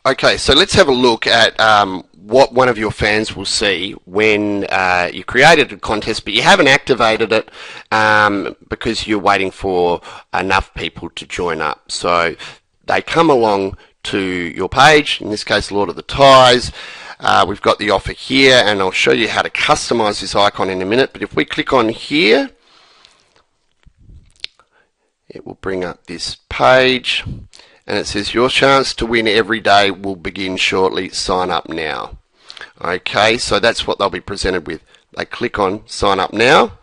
Okay, so let's have a look at what one of your fans will see when you created a contest but you haven't activated it because you're waiting for enough people to join up. So they come along to your page, in this case Lord of the Ties. We've got the offer here, and I'll show you how to customize this icon in a minute, but if we click on here, it will bring up this page, and it says your chance to win every day will begin shortly, sign up now. Okay, so that's what they'll be presented with. They click on sign up now.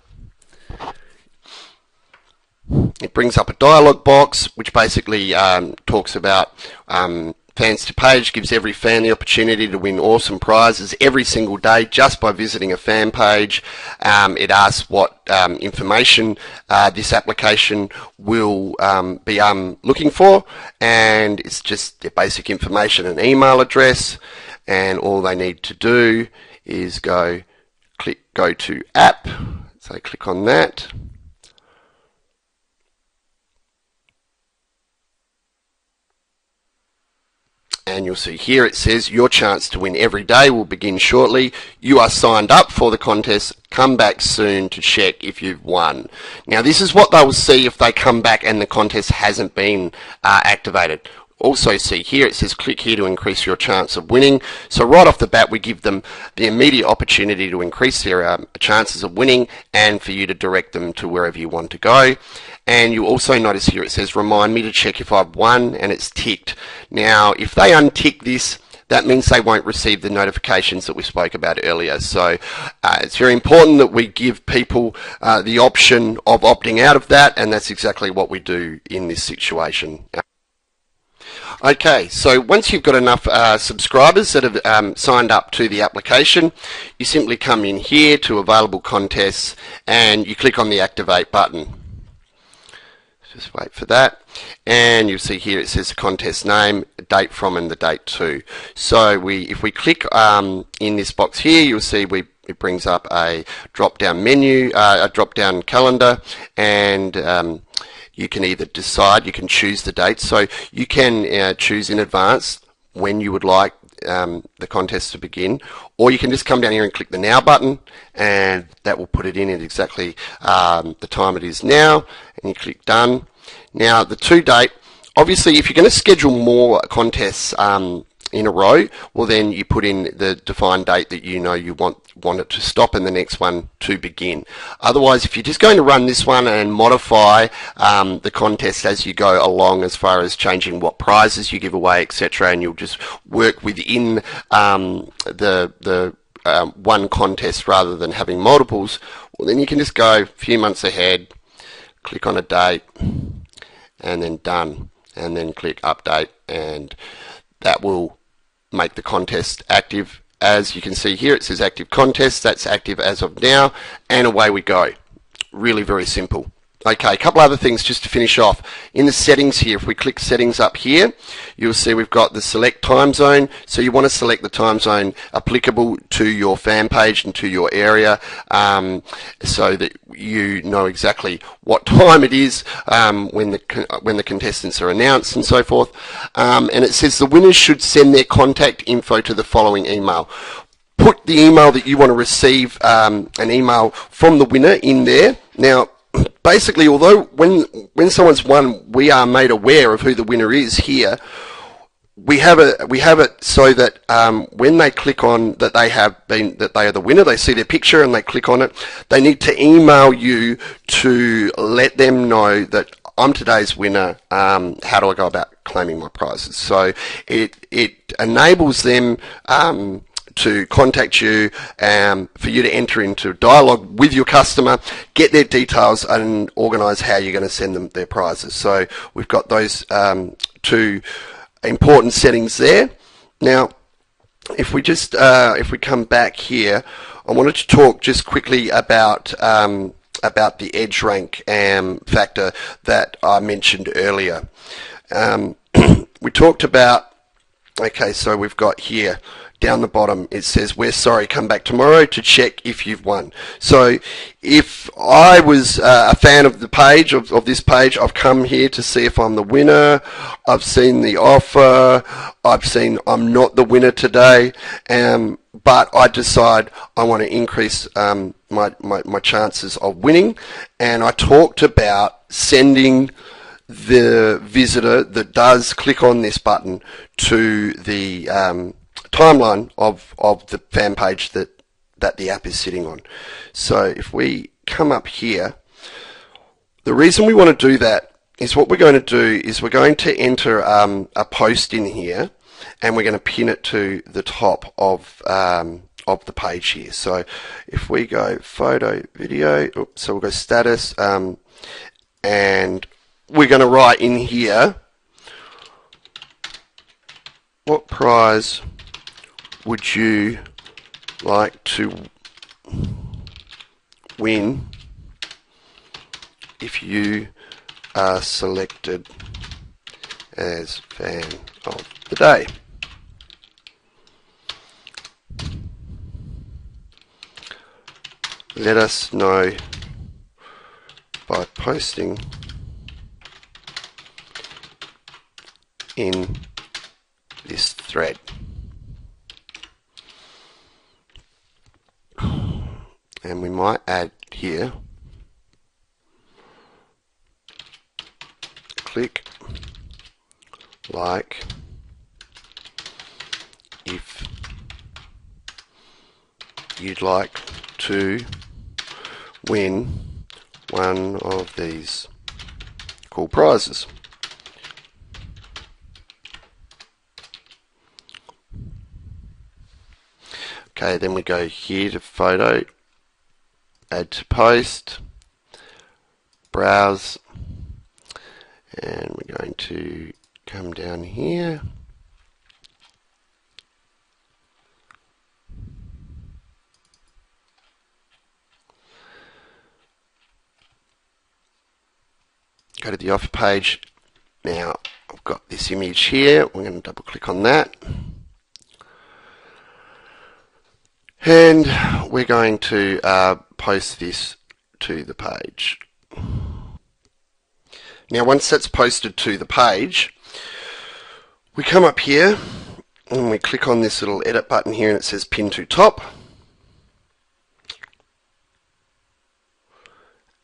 It brings up a dialog box which basically talks about Fans2Page gives every fan the opportunity to win awesome prizes every single day just by visiting a fan page. It asks what information this application will be looking for, and it's just their basic information, an email address, and all they need to do is go to app. So click on that. And you'll see here it says your chance to win every day will begin shortly. You are signed up for the contest. Come back soon to check if you've won. Now this is what they will see if they come back and the contest hasn't been activated. Also see here it says click here to increase your chance of winning. So right off the bat we give them the immediate opportunity to increase their chances of winning and for you to direct them to wherever you want to go. And you also notice here it says remind me to check if I've won, and it's ticked. Now if they untick this, that means they won't receive the notifications that we spoke about earlier. So it's very important that we give people the option of opting out of that, and that's exactly what we do in this situation. Okay, so once you've got enough subscribers that have signed up to the application, you simply come in here to available contests and you click on the activate button. Just wait for that, and you'll see here it says the contest name, date from, and the date to. So if we click in this box here, you'll see it brings up a drop-down menu, a drop-down calendar, and you can either decide, you can choose the date, so you can choose in advance when you would like the contest to begin, or you can just come down here and click the now button, and that will put it in at exactly the time it is now, and you click done. Now the to date, obviously if you're going to schedule more contests in a row, well then you put in the defined date that you know you want it to stop and the next one to begin. Otherwise, if you're just going to run this one and modify the contest as you go along as far as changing what prizes you give away, etc., and you'll just work within the one contest rather than having multiples, well then you can just go a few months ahead, click on a date, and then done, and then click update, and that will make the contest active. As you can see here it says active contest, that's active as of now, and away we go. Really very simple. Okay, a couple other things just to finish off. In the settings here, if we click settings up here, you'll see we've got the select time zone. So you want to select the time zone applicable to your fan page and to your area, so that you know exactly what time it is when the contestants are announced and so forth. And it says the winners should send their contact info to the following email. Put the email that you want to receive an email from the winner in there. Now basically, although when someone's won, we are made aware of who the winner is here, we have it so that when they click on that they are the winner, they see their picture and they click on it, they need to email you to let them know that I'm today's winner. How do I go about claiming my prizes? So it enables them to contact you, for you to enter into dialogue with your customer, get their details, and organise how you're going to send them their prizes. So we've got those two important settings there. Now, if we just if we come back here, I wanted to talk just quickly about the edge rank factor that I mentioned earlier. We talked about. Okay, so we've got here down the bottom it says, "We're sorry, come back tomorrow to check if you've won." So if I was a fan of the page, of this page, I've come here to see if I'm the winner. I've seen the offer. I've seen I'm not the winner today. But I decide I want to increase my chances of winning. And I talked about sending the visitor that does click on this button to the timeline of the fan page that the app is sitting on. So if we come up here, the reason we want to do that is what we're going to do is we're going to enter a post in here, and we're going to pin it to the top of the page here. So if we go photo, video, so we'll go status, and we're going to write in here, what prize would you like to win if you are selected as fan of the day? Let us know by posting in this thread. And we might add here, click like if you'd like to win one of these cool prizes. Okay, then we go here to photo, add to post, browse, and we're going to come down here. Go to the offer page. Now I've got this image here. We're going to double click on that. And we're going to post this to the page. Now once that's posted to the page, we come up here and we click on this little edit button here, and it says pin to top.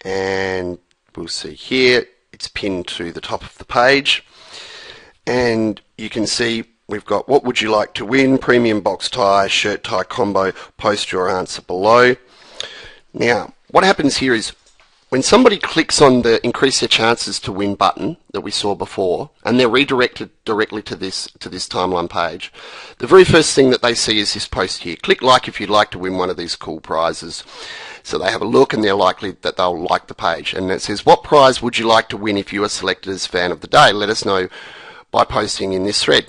And we'll see here it's pinned to the top of the page, and you can see we've got what would you like to win, premium box tie, shirt tie combo, post your answer below. Now what happens here is when somebody clicks on the increase their chances to win button that we saw before, and they're redirected directly to this timeline page, the very first thing that they see is this post here, click like if you'd like to win one of these cool prizes. So they have a look and they're likely that they'll like the page, and it says, what prize would you like to win if you are selected as fan of the day? Let us know by posting in this thread.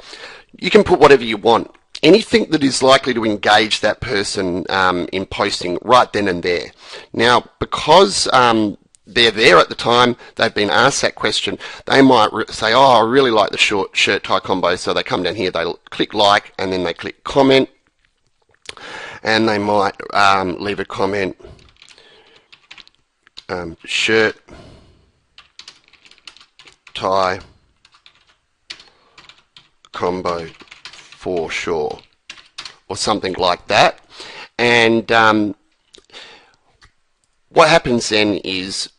You can put whatever you want. Anything that is likely to engage that person in posting right then and there. Now, because they're there at the time, they've been asked that question, they might say, oh, I really like the short shirt tie combo, so they come down here, they click like, and then they click comment, and they might leave a comment, shirt tie combo for sure, or something like that. And what happens then is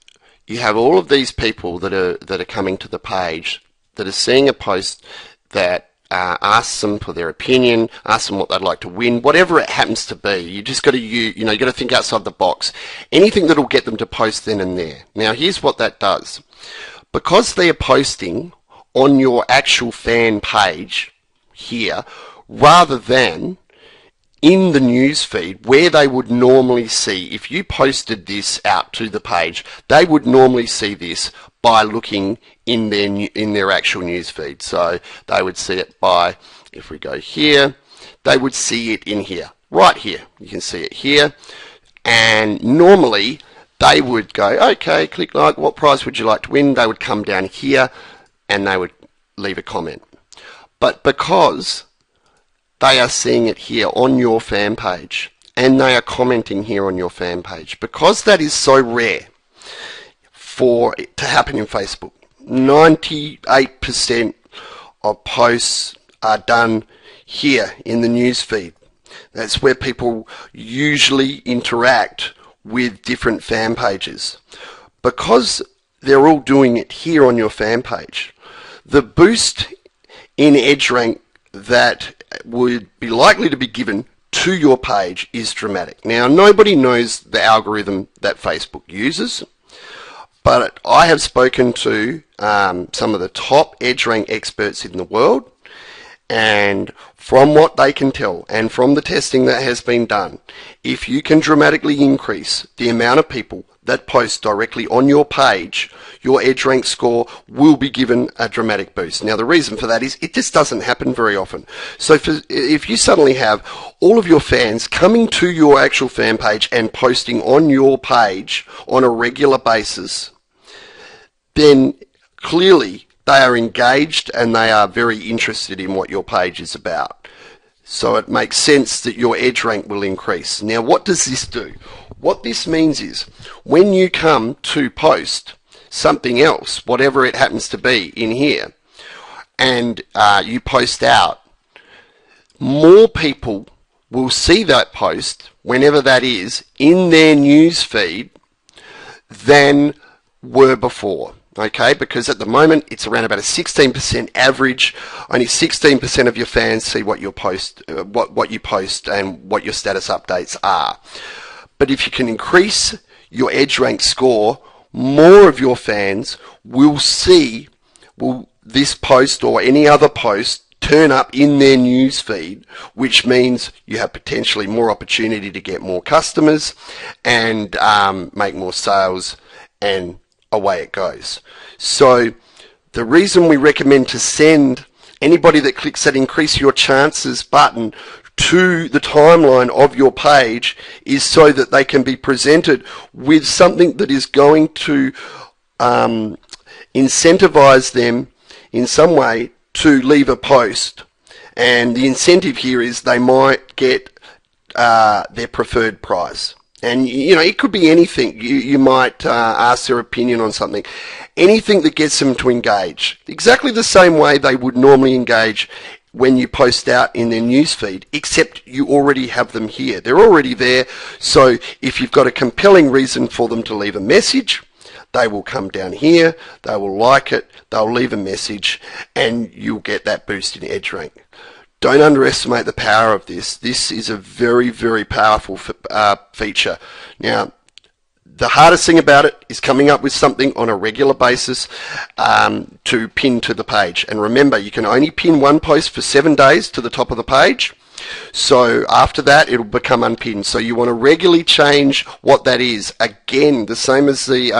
you have all of these people that are coming to the page that are seeing a post that asks them for their opinion, asks them what they'd like to win, whatever it happens to be. You just got to you got to think outside the box. Anything that'll get them to post then and there. Now here's what that does. Because they are posting on your actual fan page here, rather than in the news feed where they would normally see, if you posted this out to the page, they would normally see this by looking in their actual news feed. So they would see it by, if we go here, they would see it in here, right here. You can see it here, and normally they would go, okay, click like, what prize would you like to win? They would come down here and they would leave a comment. But because they are seeing it here on your fan page, and they are commenting here on your fan page. Because that is so rare for it to happen in Facebook, 98% of posts are done here in the news feed. That's where people usually interact with different fan pages. Because they're all doing it here on your fan page, the boost in edge rank that would be likely to be given to your page is dramatic. Now, nobody knows the algorithm that Facebook uses, but I have spoken to some of the top edge rank experts in the world, and from what they can tell and from the testing that has been done, if you can dramatically increase the amount of people that post directly on your page, your edge rank score will be given a dramatic boost. Now, the reason for that is it just doesn't happen very often. So if you suddenly have all of your fans coming to your actual fan page and posting on your page on a regular basis, then clearly they are engaged and they are very interested in what your page is about. So it makes sense that your edge rank will increase. Now, what does this do? What this means is when you come to post something else, whatever it happens to be in here, and you post out, more people will see that post, whenever that is, in their news feed than were before. Okay, because at the moment it's around about a 16% average. Only 16% of your fans see what you post, what you post, and what your status updates are. But if you can increase your edge rank score, more of your fans will see this post or any other post turn up in their news feed, which means you have potentially more opportunity to get more customers and make more sales, and away it goes. So the reason we recommend to send anybody that clicks that increase your chances button to the timeline of your page is so that they can be presented with something that is going to incentivize them in some way to leave a post. And the incentive here is they might get their preferred prize. And, you know, it could be anything. You might ask their opinion on something. Anything that gets them to engage. Exactly the same way they would normally engage when you post out in their newsfeed, except you already have them here. They're already there. So if you've got a compelling reason for them to leave a message, they will come down here, they will like it, they'll leave a message, and you'll get that boost in edge rank. Don't underestimate the power of this. This is a very, very powerful feature. Now, the hardest thing about it is coming up with something on a regular basis to pin to the page. And remember, you can only pin one post for 7 days to the top of the page. So after that, it'll become unpinned. So you want to regularly change what that is. Again, the same as the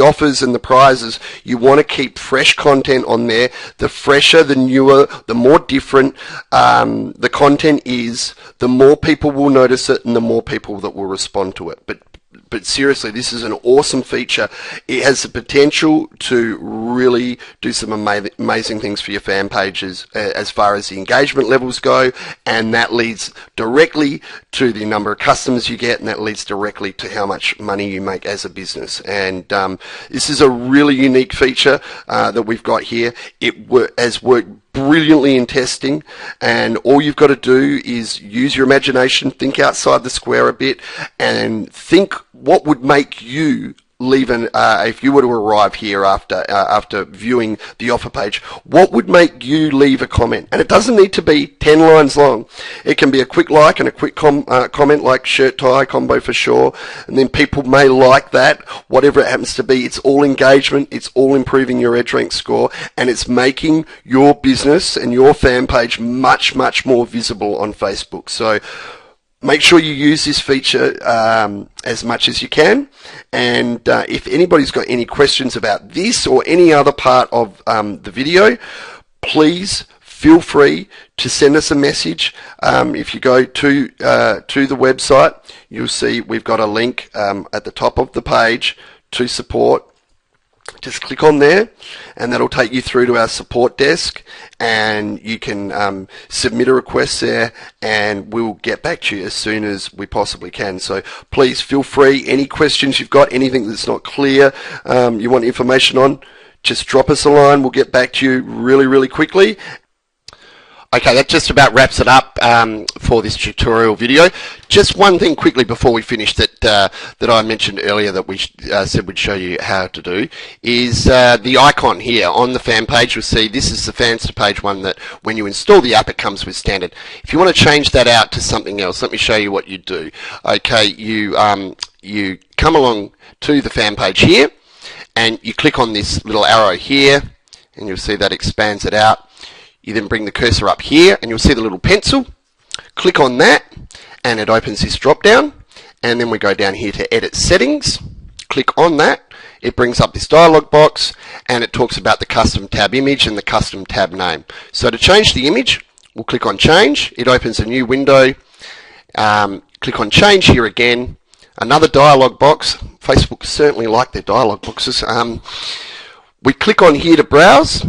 offers and the prizes. You want to keep fresh content on there. The fresher, the newer, the more different the content is, the more people will notice it, and the more people that will respond to it. But seriously, this is an awesome feature. It has the potential to really do some amazing things for your fan pages as far as the engagement levels go, and that leads directly to the number of customers you get, and that leads directly to how much money you make as a business. And this is a really unique feature that we've got here. It has worked brilliantly in testing, and all you've got to do is use your imagination, think outside the square a bit, and think what would make you leave if you were to arrive here after viewing the offer page, what would make you leave a comment? And it doesn't need to be 10 lines long. It can be a quick like and a quick comment like shirt tie combo for sure, and then people may like that, whatever it happens to be. It's all engagement, it's all improving your edge rank score, and it's making your business and your fan page much, much more visible on Facebook. So make sure you use this feature as much as you can. And if anybody's got any questions about this or any other part of the video, please feel free to send us a message. If you go to the website, you'll see we've got a link at the top of the page to support. just click on there, and that'll take you through to our support desk, and you can submit a request there, and we'll get back to you as soon as we possibly can. So please feel free, any questions you've got, anything that's not clear, you want information on, just drop us a line. We'll get back to you really quickly. Okay, that just about wraps it up for this tutorial video. Just one thing quickly before we finish that I mentioned earlier that we said we'd show you how to do is the icon here on the fan page. You'll see this is the Fans2Page one that when you install the app it comes with standard. If you want to change that out to something else, let me show you what you do. Okay, you come along to the fan page here and you click on this little arrow here and you'll see that expands it out. You then bring the cursor up here and you'll see the little pencil. Click on that and it opens this drop down, and then we go down here to edit settings. Click on that. It brings up this dialog box and it talks about the custom tab image and the custom tab name. So to change the image, we'll click on change. It opens a new window. Click on change here again. Another dialog box. Facebook certainly like their dialog boxes. We click on here to browse.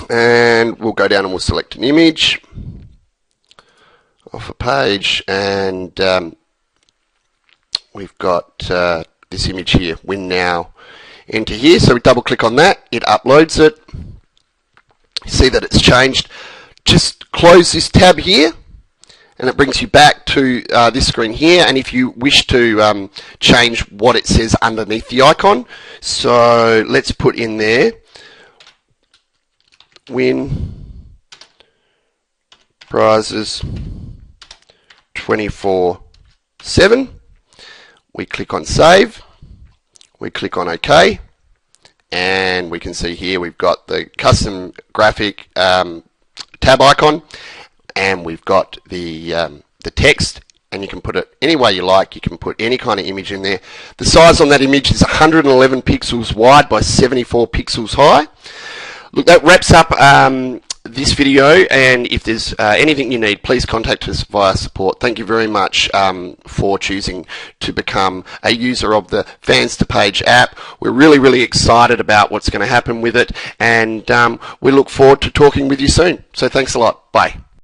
And we'll go down and we'll select an image off a page, and we've got this image here, win now. Enter here, so we double click on that, it uploads it. You see that it's changed. Just close this tab here and it brings you back to this screen here, and if you wish to change what it says underneath the icon, so let's put in there win prizes 24/7. We click on save, we click on OK, and we can see here we've got the custom graphic tab icon, and we've got the text, and you can put it any way you like. You can put any kind of image in there. The size on that image is 111 pixels wide by 74 pixels high. Look, that wraps up this video, and if there's anything you need, please contact us via support. Thank you very much for choosing to become a user of the Fans2Page app. We're really excited about what's going to happen with it, and we look forward to talking with you soon. So thanks a lot. Bye.